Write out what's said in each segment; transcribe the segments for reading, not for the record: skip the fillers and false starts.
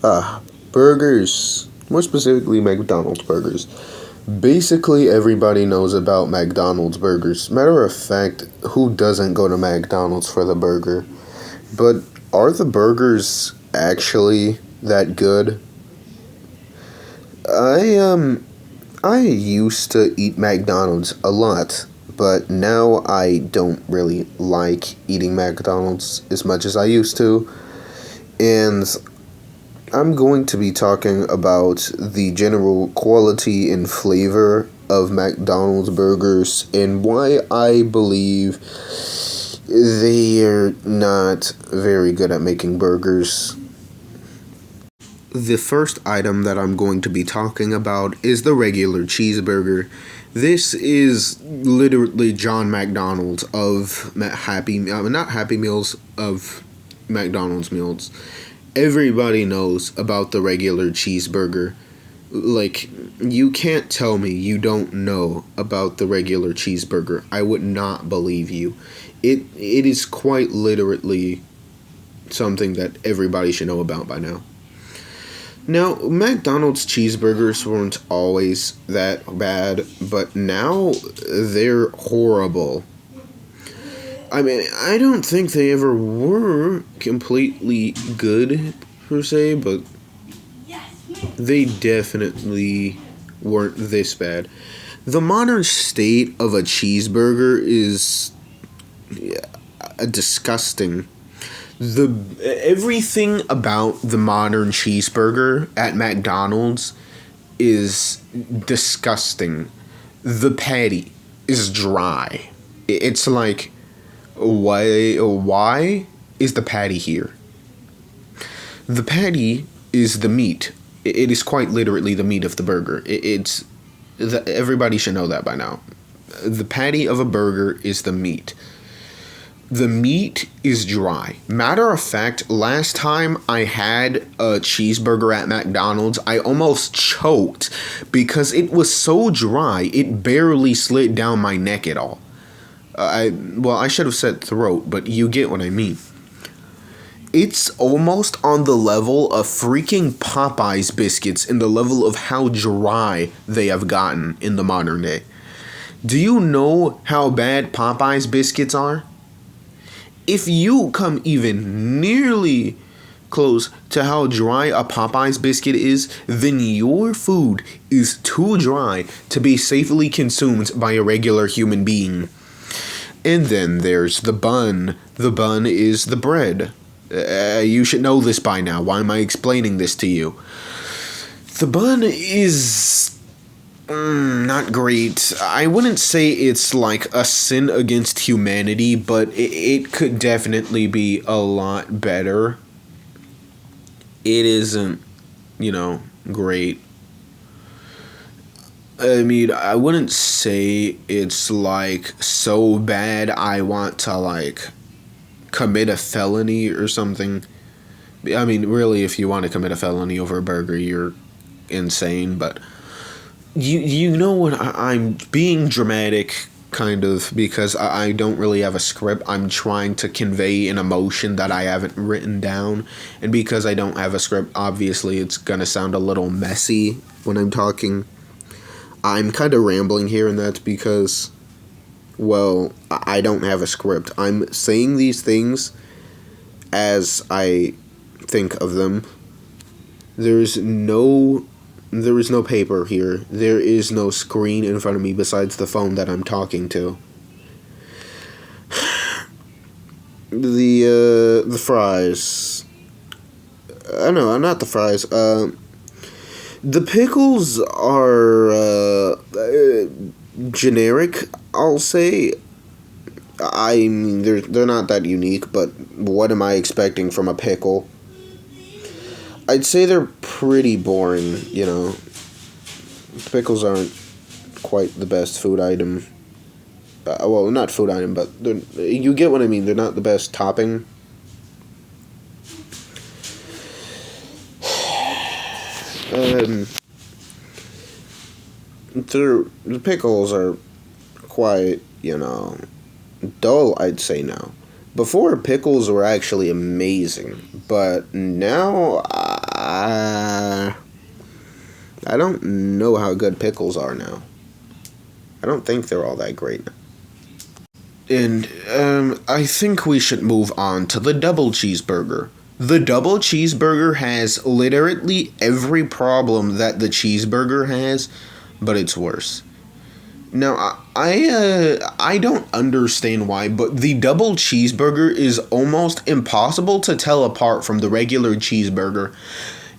Ah, burgers. More specifically, McDonald's burgers. Basically, everybody knows about McDonald's burgers. Matter of fact, who doesn't go to McDonald's for the burger? But are the burgers actually that good? I used to eat McDonald's a lot, but now I don't really like eating McDonald's as much as I used to. And I'm going to be talking about the general quality and flavor of McDonald's burgers and why I believe they're not very good at making burgers. The first item that I'm going to be talking about is the regular cheeseburger. This is literally John McDonald's of not Happy Meals, of McDonald's meals. Everybody knows about the regular cheeseburger. Like, you can't tell me you don't know about the regular cheeseburger. I would not believe you. It is quite literally something that everybody should know about by now. Now, McDonald's cheeseburgers weren't always that bad, but now they're horrible. I mean, I don't think they ever were completely good, per se, but they definitely weren't this bad. The modern state of a cheeseburger is disgusting. Everything about the modern cheeseburger at McDonald's is disgusting. The patty is dry. It's like, why is the patty here? The patty is the meat. It is quite literally the meat of the burger. Everybody should know that by now. The patty of a burger is the meat. The meat is dry. Matter of fact, last time I had a cheeseburger at McDonald's, I almost choked because it was so dry, it barely slid down my neck at all. I should have said throat, but you get what I mean. It's almost on the level of freaking Popeyes biscuits in the level of how dry they have gotten in the modern day. Do you know how bad Popeyes biscuits are? If you come even nearly close to how dry a Popeyes biscuit is, then your food is too dry to be safely consumed by a regular human being. And then there's the bun. The bun is the bread. You should know this by now. Why am I explaining this to you? The bun is not great. I wouldn't say it's like a sin against humanity, but it could definitely be a lot better. It isn't, great. I mean, I wouldn't say it's like so bad I want to like commit a felony or something. I mean, really, if you want to commit a felony over a burger, you're insane, but you know what, I'm being dramatic, kind of, because I don't really have a script. I'm trying to convey an emotion that I haven't written down, and because I don't have a script, obviously it's gonna sound a little messy when I'm talking. I'm kind of rambling here, and that's because, well, I don't have a script. I'm saying these things as I think of them. There is no paper here. There is no screen in front of me besides the phone that I'm talking to. The fries. No, not the fries. The pickles are generic, I'll say. I mean, they're not that unique, but what am I expecting from a pickle? I'd say they're pretty boring, Pickles aren't quite the best food item. Well, not food item, but you get what I mean. They're not the best topping. The pickles are quite, dull, I'd say now. Before, pickles were actually amazing, but now good pickles are now. I don't think they're all that great. And I think we should move on to the double cheeseburger. The double cheeseburger has literally every problem that the cheeseburger has, but it's worse. Now, I don't understand why, but the double cheeseburger is almost impossible to tell apart from the regular cheeseburger.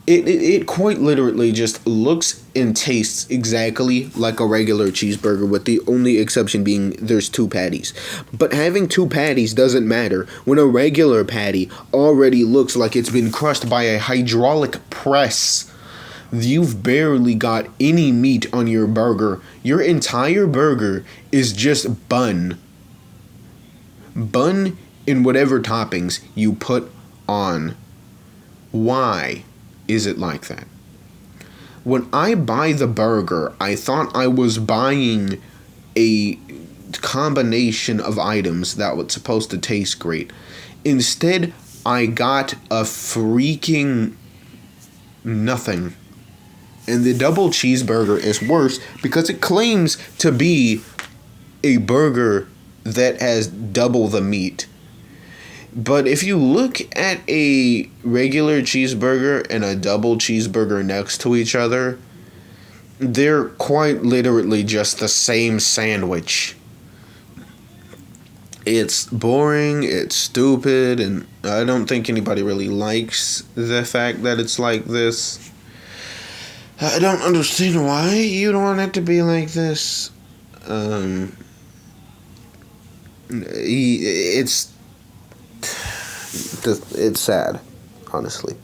It quite literally just looks and tastes exactly like a regular cheeseburger, with the only exception being there's two patties. But having two patties doesn't matter when a regular patty already looks like it's been crushed by a hydraulic press. You've barely got any meat on your burger. Your entire burger is just bun. Bun in whatever toppings you put on. Why is it like that? When I buy the burger, I thought I was buying a combination of items that was supposed to taste great. Instead, I got a freaking nothing. And the double cheeseburger is worse because it claims to be a burger that has double the meat. But if you look at a regular cheeseburger and a double cheeseburger next to each other, they're quite literally just the same sandwich. It's boring, it's stupid, and I don't think anybody really likes the fact that it's like this. I don't understand why you don't want it to be like this. It's sad, honestly.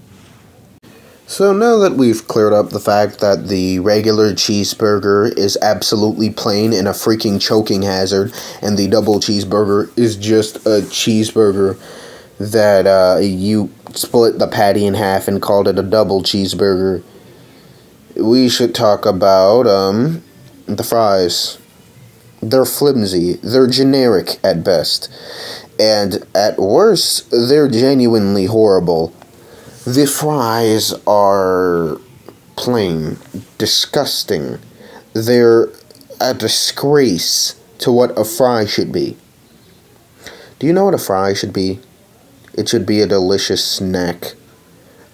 So now that we've cleared up the fact that the regular cheeseburger is absolutely plain and a freaking choking hazard, and the double cheeseburger is just a cheeseburger that you split the patty in half and called it a double cheeseburger, we should talk about the fries. They're flimsy, they're generic at best, and at worst, they're genuinely horrible. The fries are plain, disgusting. They're a disgrace to what a fry should be. Do you know what a fry should be? It should be a delicious snack.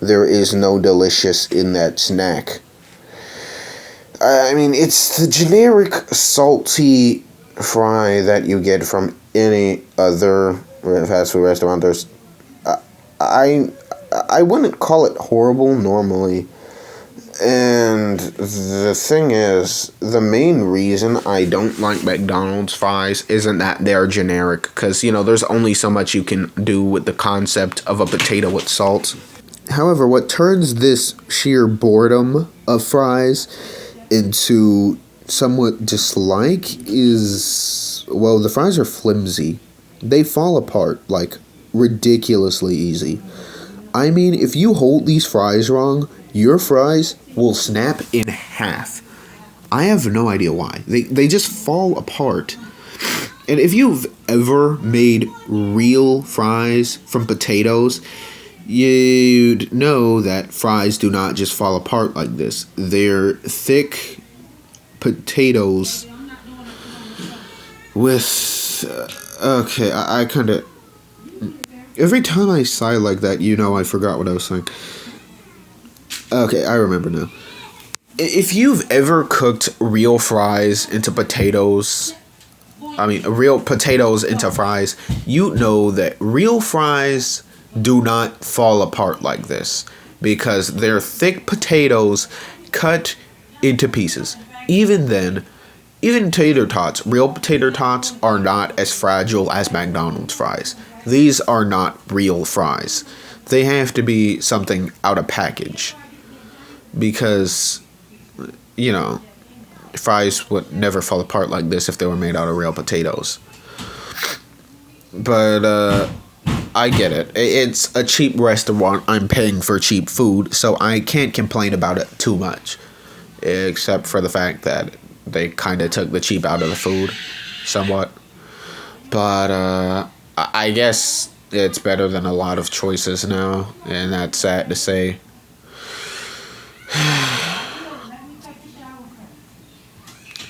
There is no delicious in that snack. I mean, it's the generic salty fry that you get from any other fast food restaurant. I wouldn't call it horrible normally. And the thing is, the main reason I don't like McDonald's fries isn't that they're generic, because, there's only so much you can do with the concept of a potato with salt. However, what turns this sheer boredom of fries into somewhat dislike is, well, the fries are flimsy. They fall apart, like, ridiculously easy. I mean, if you hold these fries wrong, your fries will snap in half. I have no idea why. They just fall apart. And if you've ever made real fries from potatoes, you'd know that fries do not just fall apart like this. They're thick potatoes with... I kind of... Every time I sigh like that, I forgot what I was saying. Okay, I remember now. If you've ever cooked real fries into potatoes... real potatoes into fries, you know that real fries do not fall apart like this, because they're thick potatoes cut into pieces. Even then, even tater tots, real tater tots, are not as fragile as McDonald's fries. These are not real fries. They have to be something out of package, because, fries would never fall apart like this if they were made out of real potatoes. But, I get it. It's a cheap restaurant. I'm paying for cheap food, so I can't complain about it too much. Except for the fact that they kind of took the cheap out of the food, somewhat. But, I guess it's better than a lot of choices now, and that's sad to say.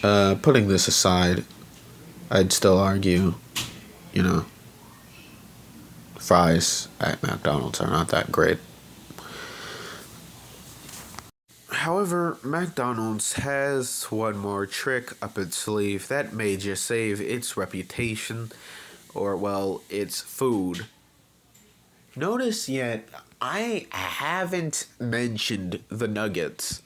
Putting this aside, I'd still argue, you know, fries at McDonald's are not that great. However, McDonald's has one more trick up its sleeve that may just save its reputation, or, well, its food. Notice yet, I haven't mentioned the nuggets.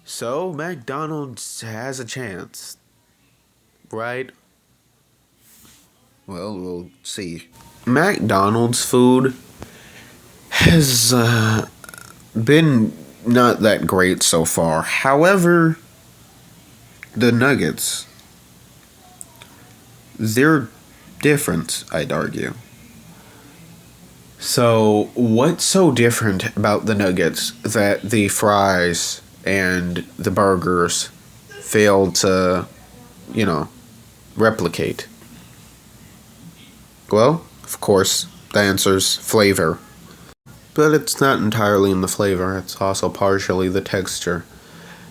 So, McDonald's has a chance. Right? Well, we'll see. McDonald's food has been not that great so far. However, the nuggets, they're different, I'd argue. So, what's so different about the nuggets that the fries and the burgers fail to, replicate? Well, of course, the answer's flavor. But it's not entirely in the flavor, it's also partially the texture.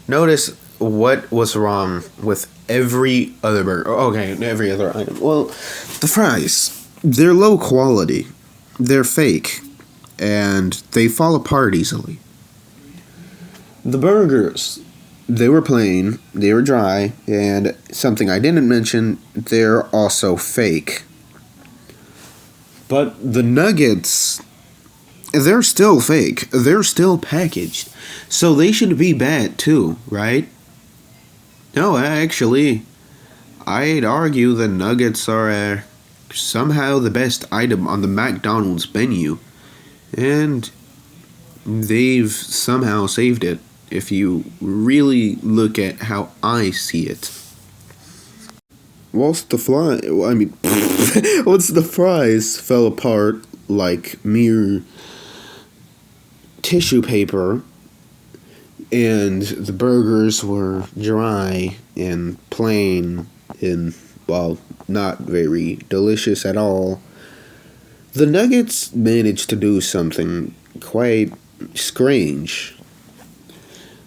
Notice what was wrong with every other burger. Okay, every other item. Well, the fries, they're low quality, they're fake, and they fall apart easily. The burgers, they were plain, they were dry, and something I didn't mention, they're also fake. But the nuggets, they're still fake. They're still packaged. So they should be bad too, right? No, actually, I'd argue the nuggets are somehow the best item on the McDonald's menu. And they've somehow saved it, if you really look at how I see it. Once the fries fell apart like mere tissue paper, and the burgers were dry and plain and, well, not very delicious at all, the nuggets managed to do something quite strange.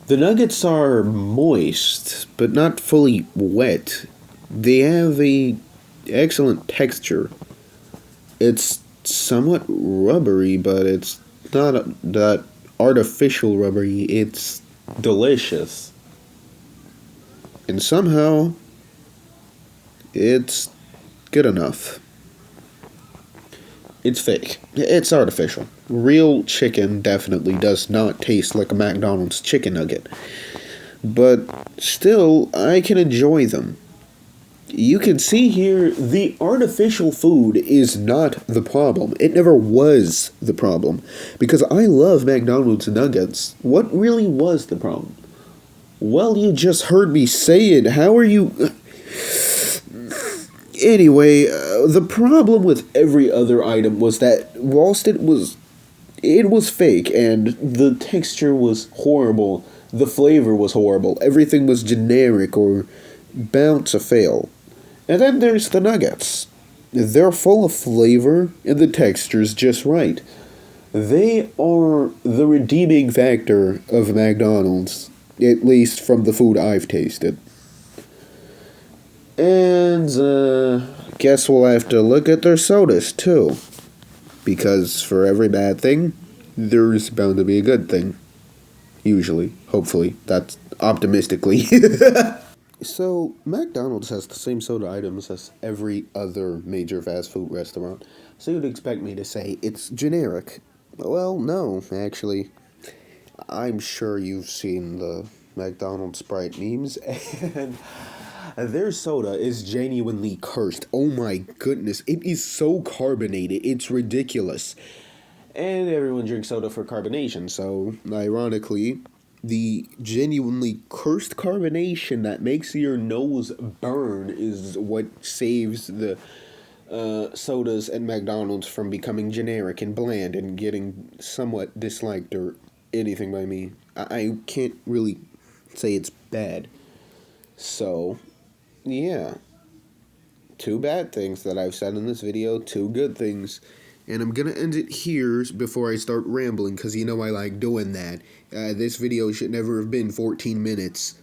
The nuggets are moist, but not fully wet. They have a excellent texture. It's somewhat rubbery, but it's not that artificial rubbery. It's delicious. And somehow, it's good enough. It's fake. It's artificial. Real chicken definitely does not taste like a McDonald's chicken nugget. But still, I can enjoy them. You can see here, the artificial food is not the problem. It never was the problem. Because I love McDonald's nuggets. What really was the problem? Well, you just heard me say it. How are you... Anyway, the problem with every other item was that whilst it was fake and the texture was horrible, the flavor was horrible, everything was generic or bound to fail. And then there's the nuggets. They're full of flavor and the texture's just right. They are the redeeming factor of McDonald's, at least from the food I've tasted. And, guess we'll have to look at their sodas, too. Because for every bad thing, there's bound to be a good thing. Usually. Hopefully. That's optimistically. So, McDonald's has the same soda items as every other major fast food restaurant. So you'd expect me to say it's generic. Well, no, actually. I'm sure you've seen the McDonald's Sprite memes, and... their soda is genuinely cursed. Oh my goodness, it is so carbonated, it's ridiculous. And everyone drinks soda for carbonation, so ironically, the genuinely cursed carbonation that makes your nose burn is what saves the sodas at McDonald's from becoming generic and bland and getting somewhat disliked or anything by me. I can't really say it's bad. So... yeah, 2 bad things that I've said in this video, 2 good things, and I'm gonna end it here before I start rambling, because you know I like doing that. This video should never have been 14 minutes.